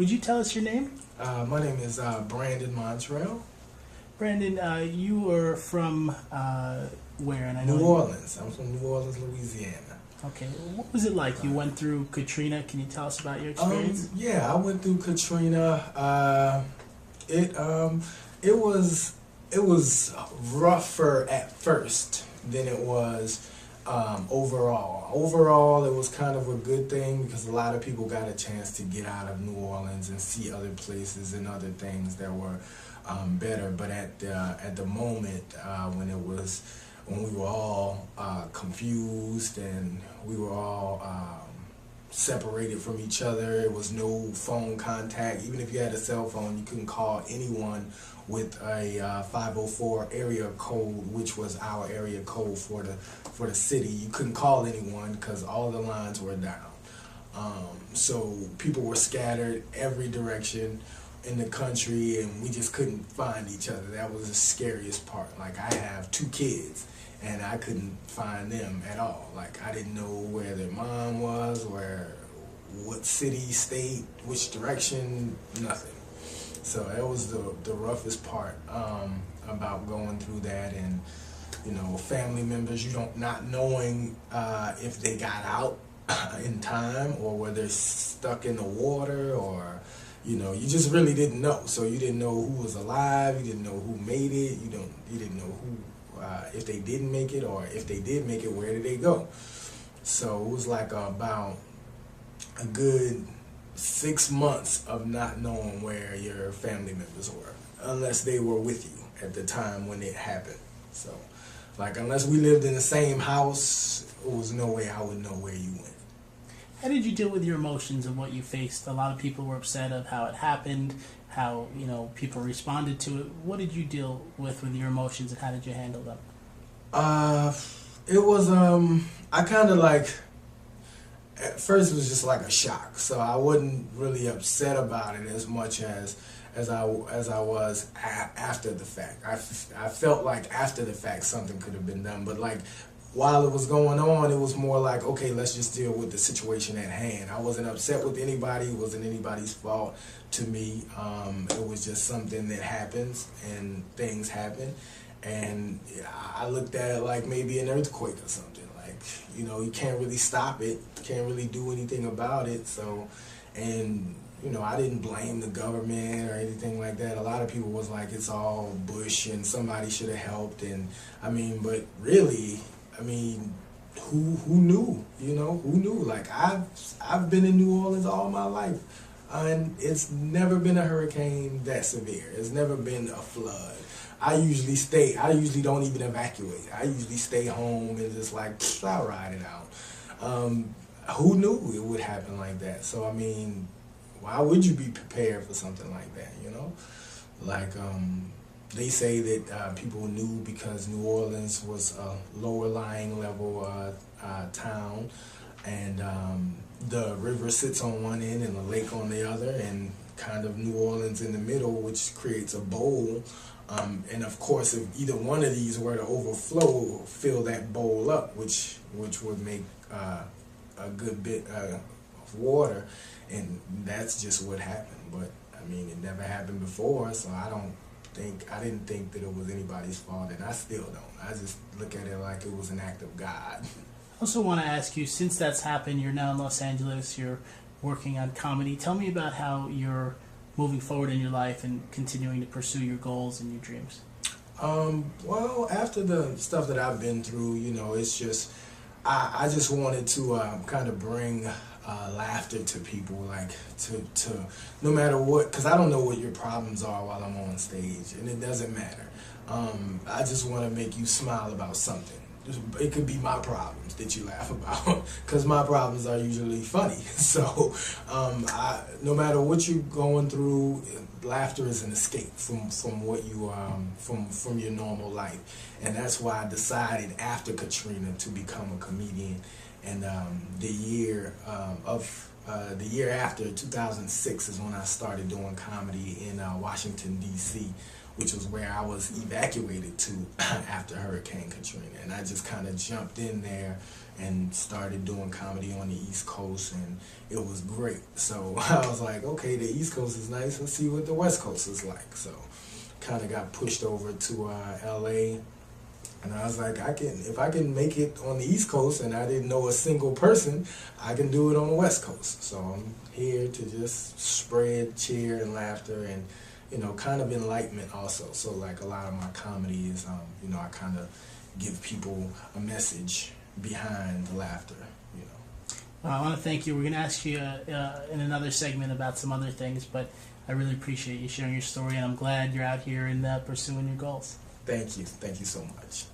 Would you tell us your name? My name is Brandon Montrell. Brandon, you are from where? And I know New Orleans. I'm from New Orleans, Louisiana. Okay, what was it like? You went through Katrina. Can you tell us about your experience? Yeah, I went through Katrina. It was rougher at first than it was overall. Overall, it was kind of a good thing because a lot of people got a chance to get out of New Orleans and see other places and other things that were better. But at the moment when we were all confused and we were all separated from each other. It was no phone contact. Even if you had a cell phone, you couldn't call anyone with a 504 area code, which was our area code for the city. You couldn't call anyone because all the lines were down. So people were scattered every direction in the country, and we just couldn't find each other. That was the scariest part. Like, I have 2 kids, and I couldn't find them at all. Like, I didn't know where their mom was, what city, state, which direction, nothing. So that was the roughest part about going through that, and family members, not knowing if they got out in time or whether they're stuck in the water, or you just really didn't know. So you didn't know who was alive, you didn't know who made it, you didn't know who if they didn't make it, or if they did make it, where did they go? So it was like about a good 6 months of not knowing where your family members were, unless they were with you at the time when it happened. So, like, unless we lived in the same house, there was no way I would know where you went. How did you deal with your emotions of what you faced? A lot of people were upset of how it happened, how people responded to it. What did you deal with your emotions, and how did you handle them? It was I kind of like, at first it was just like a shock. So I wasn't really upset about it as much as I was after the fact. I felt like after the fact something could have been done, but like while it was going on, it was more like, okay, let's just deal with the situation at hand. I wasn't upset with anybody. It wasn't anybody's fault to me. It was just something that happens, and things happen. And I looked at it like maybe an earthquake or something. Like, you can't really stop it. Can't really do anything about it. So, and I didn't blame the government or anything like that. A lot of people was like, it's all Bush and somebody should have helped. And but really, who knew? Who knew? Like, I've been in New Orleans all my life, and it's never been a hurricane that severe. It's never been a flood. I usually don't even evacuate. I usually stay home and just like, I'll ride it out. Who knew it would happen like that? So why would you be prepared for something like that? Like, they say that people knew because New Orleans was a lower lying level town, and the river sits on one end and the lake on the other, and kind of New Orleans in the middle, which creates a bowl. And of course, if either one of these were to overflow, fill that bowl up, which would make a good bit of water, and that's just what happened. But it never happened before, so I didn't think that it was anybody's fault, and I still don't. I just look at it like it was an act of God. I also want to ask you, since that's happened, you're now in Los Angeles, you're working on comedy. Tell me about how you're moving forward in your life and continuing to pursue your goals and your dreams. Well, after the stuff that I've been through, it's just, I just wanted to kind of bring laughter to people, like to no matter what, because I don't know what your problems are while I'm on stage, and it doesn't matter. I just want to make you smile about something. It could be my problems that you laugh about, because my problems are usually funny. So no matter what you're going through, laughter is an escape from what you from your normal life, and that's why I decided after Katrina to become a comedian. And the year after 2006 is when I started doing comedy in Washington, D.C., which was where I was evacuated to after Hurricane Katrina. And I just kind of jumped in there and started doing comedy on the East Coast, and it was great. So I was like, okay, the East Coast is nice, let's see what the West Coast is like. So kind of got pushed over to LA, and I was like, if I can make it on the East Coast and I didn't know a single person, I can do it on the West Coast. So I'm here to just spread cheer and laughter and, you know, kind of enlightenment also. So like a lot of my comedy is, you know, I kind of give people a message behind the laughter, you know. Well, I want to thank you. We're going to ask you in another segment about some other things, but I really appreciate you sharing your story, and I'm glad you're out here and pursuing your goals. Thank you so much.